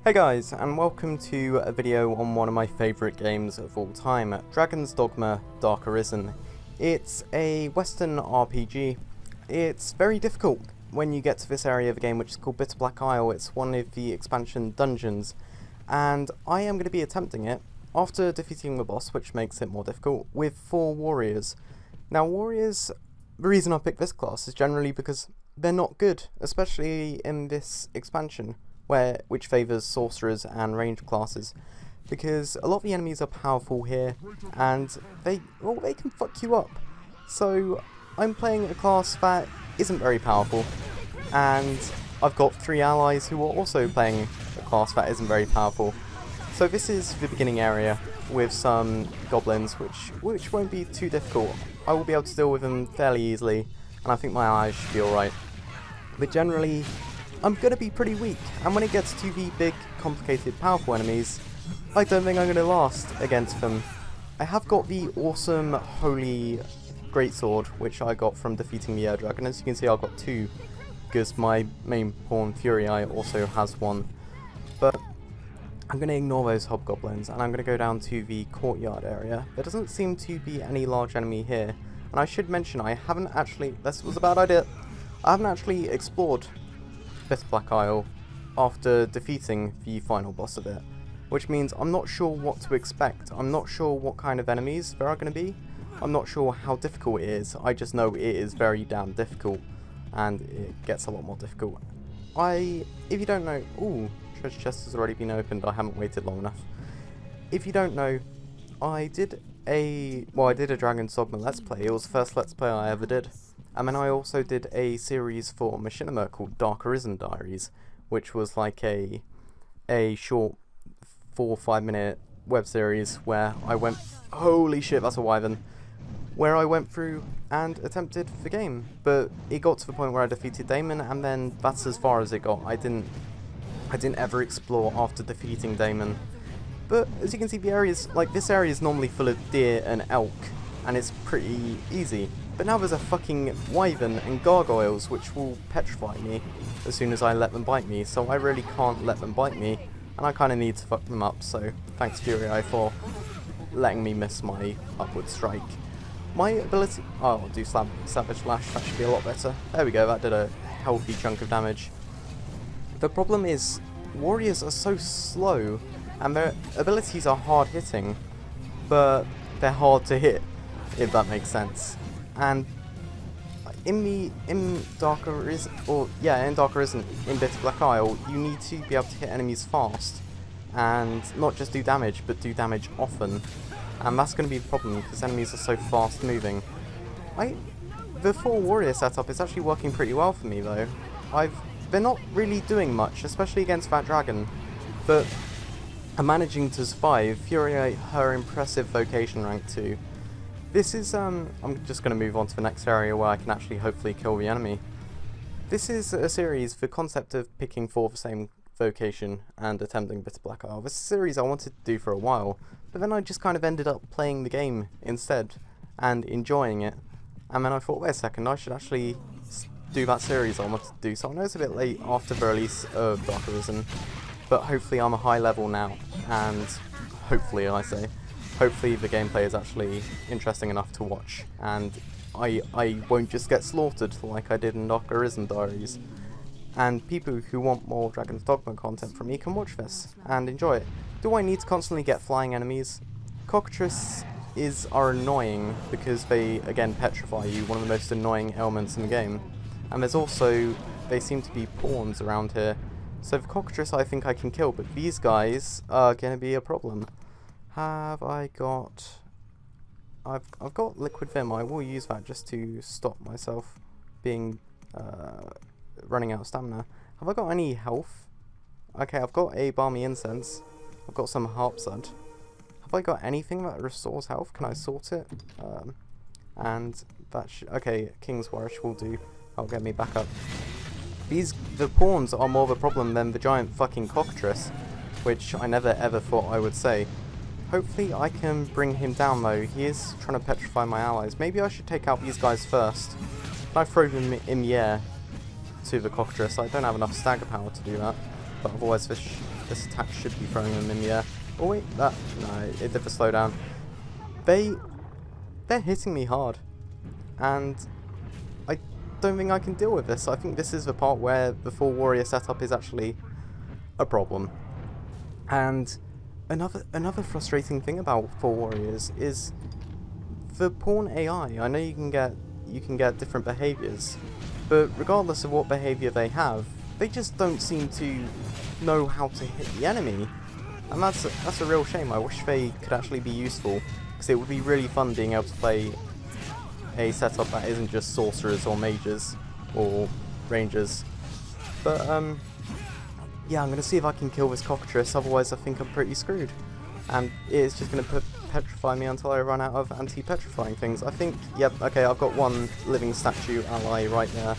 Hey guys, and welcome to a video on one of my favourite games of all time, Dragon's Dogma Dark Arisen. It's a Western RPG. It's very difficult when you get to this area of the game, which is called Bitterblack Isle. It's one of the expansion dungeons, and I am going to be attempting it after defeating the boss, which makes it more difficult, with 4 warriors. Now warriors, the reason I picked this class is generally because they're not good, especially in this expansion, which favours sorcerers and ranged classes, because a lot of the enemies are powerful here, and they can fuck you up. So I'm playing a class that isn't very powerful, and I've got 3 allies who are also playing a class that isn't very powerful. So this is the beginning area with some goblins, which won't be too difficult. I will be able to deal with them fairly easily, and I think my allies should be alright. But generally, I'm going to be pretty weak, and when it gets to the big, complicated, powerful enemies, I don't think I'm going to last against them. I have got the awesome Holy Greatsword, which I got from defeating the Air Dragon. As you can see, I've got 2, because my main pawn, Fury Eye, also has 1. But I'm going to ignore those hobgoblins, and I'm going to go down to the courtyard area. There doesn't seem to be any large enemy here, and I should mention I haven't actually, this was a bad idea, I haven't actually explored Bitterblack Isle after defeating the final boss of it, which means I'm not sure what to expect. I'm not sure what kind of enemies there are going to be. I'm not sure how difficult it is. I just know it is very damn difficult, and it gets a lot more difficult. If you don't know, ooh, treasure chest has already been opened. I haven't waited long enough. If you don't know, I did a Dragon's Dogma Let's Play. It was the first Let's Play I ever did. And then I also did a series for Machinima called Dark Arisen Diaries, which was like a short 4 or 5 minute web series where I went, holy shit, that's a wyvern, where I went through and attempted the game. But it got to the point where I defeated Daimon, and then that's as far as it got. I didn't ever explore after defeating Daimon. But as you can see, the areas, like this area is normally full of deer and elk, and it's pretty easy. But now there's a fucking wyvern and gargoyles which will petrify me as soon as I let them bite me, so I really can't let them bite me, and I kind of need to fuck them up, so thanks Fury Eye for letting me miss my upward strike. My ability, oh, I'll do Savage Lash, that should be a lot better. There we go, that did a healthy chunk of damage. The problem is, warriors are so slow, and their abilities are hard hitting, but they're hard to hit, if that makes sense. And in Dark Arisen, in Bitterblack Isle, you need to be able to hit enemies fast, and not just do damage, but do damage often. And that's going to be the problem, because enemies are so fast moving. The 4 warrior setup is actually working pretty well for me though. They're not really doing much, especially against that dragon, but I'm managing to survive. Fury, her impressive vocation rank 2. This is, I'm just going to move on to the next area where I can actually hopefully kill the enemy. This is a series, the concept of picking 4 the same vocation and attempting Bitterblack Isle. This is a series I wanted to do for a while, but then I just kind of ended up playing the game instead and enjoying it. And then I thought, wait a second, I should actually do that series I wanted to do. So I know it's a bit late after the release of Dark Arisen, but hopefully I'm a high level now, and hopefully hopefully the gameplay is actually interesting enough to watch, and I won't just get slaughtered like I did in Dark Arisen Diaries. And people who want more Dragon's Dogma content from me can watch this and enjoy it. Do I need to constantly get flying enemies? Cockatrices are annoying because they, again, petrify you, one of the most annoying elements in the game. And there's also, they seem to be pawns around here. So the cockatrice I think I can kill, but these guys are going to be a problem. Have I got... I've got Liquid Vim. I will use that just to stop myself being... running out of stamina. Have I got any health? Okay, I've got a Balmy Incense. I've got some Harpsud. Have I got anything that restores health? Can I sort it? And that should... Okay, King's Warish will do. That'll get me back up. The pawns are more of a problem than the giant fucking cockatrice, which I never ever thought I would say. Hopefully I can bring him down though. He is trying to petrify my allies. Maybe I should take out these guys first. Can I throw them in the air to the cockatrice? I don't have enough stagger power to do that, but otherwise this this attack should be throwing them in the air. Oh wait, no, it did the slowdown. They're hitting me hard, and I don't think I can deal with this. I think this is the part where the full warrior setup is actually a problem. And another frustrating thing about full warriors is the pawn AI. I know you can get different behaviors, but regardless of what behavior they have, they just don't seem to know how to hit the enemy, and that's a real shame. I wish they could actually be useful, because it would be really fun being able to play a setup that isn't just sorcerers or mages or rangers. But yeah, I'm gonna see if I can kill this cockatrice, otherwise I think I'm pretty screwed, and it's just gonna petrify me until I run out of anti-petrifying things. I think, yep, okay, I've got one living statue ally right there,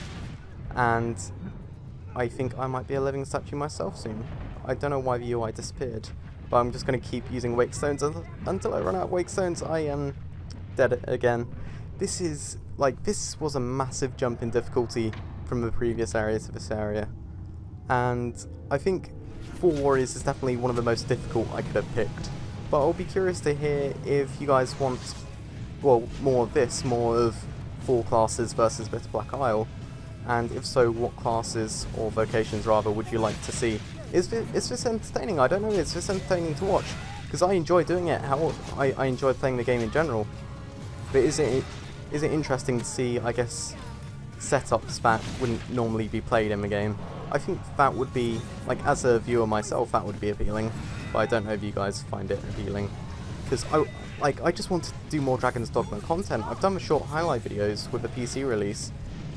and I think I might be a living statue myself soon. I don't know why the UI disappeared, but I'm just going to keep using wake stones until I run out of wake stones. I am dead again. This was a massive jump in difficulty from the previous area to this area, and I think Full Warriors is definitely one of the most difficult I could have picked. But I'll be curious to hear if you guys want, well, more of this, more of full classes versus Bitterblack Isle, and if so, what classes, or vocations rather, would you like to see? Is this entertaining? I don't know, is this entertaining to watch? Because I enjoy doing it, I enjoy playing the game in general. But is it interesting to see, I guess, setups that wouldn't normally be played in the game? I think that would be, like, as a viewer myself, that would be appealing. But I don't know if you guys find it appealing. Because I just want to do more Dragon's Dogma content. I've done the short highlight videos with the PC release,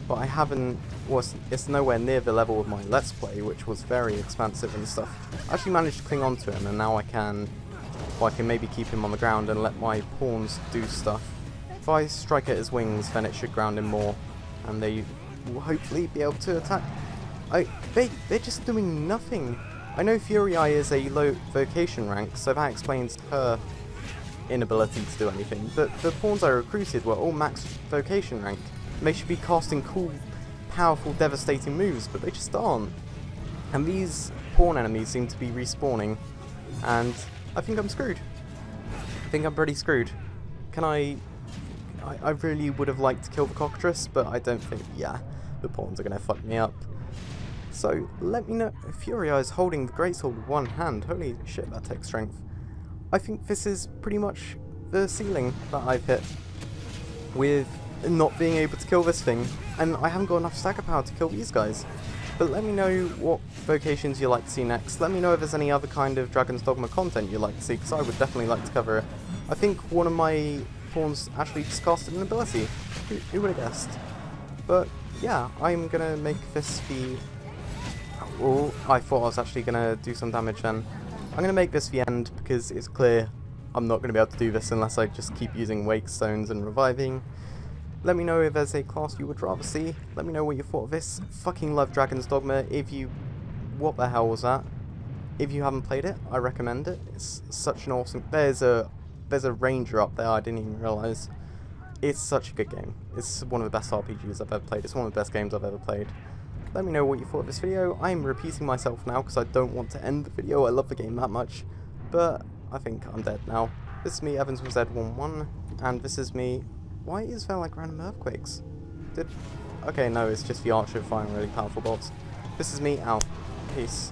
but I haven't, it's nowhere near the level of my Let's Play, which was very expansive and stuff. I actually managed to cling on to him, and now I can maybe keep him on the ground and let my pawns do stuff. If I strike at his wings, then it should ground him more, and they will hopefully be able to attack. They're just doing nothing. I know Fury Eye is a low vocation rank, so that explains her inability to do anything, but the pawns I recruited were all max vocation rank. They should be casting cool, powerful, devastating moves, but they just aren't. And these pawn enemies seem to be respawning, and I think I'm screwed. I think I'm pretty screwed. I really would have liked to kill the cockatrice, but I don't think, yeah, the pawns are going to fuck me up. So, let me know. Fury Eye is holding the greatsword with one hand. Holy shit, that takes strength. I think this is pretty much the ceiling that I've hit with not being able to kill this thing, and I haven't got enough stagger power to kill these guys. But let me know what vocations you'd like to see next. Let me know if there's any other kind of Dragon's Dogma content you'd like to see, because I would definitely like to cover it. I think one of my pawns actually just casted an ability. Who would have guessed? But yeah, I'm gonna make this the... Oh, I thought I was actually gonna do some damage then. I'm gonna make this the end, because it's clear I'm not gonna be able to do this unless I just keep using wake stones and reviving. Let me know if there's a class you would rather see. Let me know what you thought of this. Fucking love Dragon's Dogma. What the hell was that? If you haven't played it, I recommend it. It's such an awesome... There's a ranger up there, I didn't even realise. It's such a good game. It's one of the best RPGs I've ever played. It's one of the best games I've ever played. Let me know what you thought of this video. I'm repeating myself now because I don't want to end the video. I love the game that much. But I think I'm dead now. This is me, Evans with Z11, and this is me... Why is there like random earthquakes? Okay, no, it's just the archer firing really powerful bolts. This is me, out. Peace.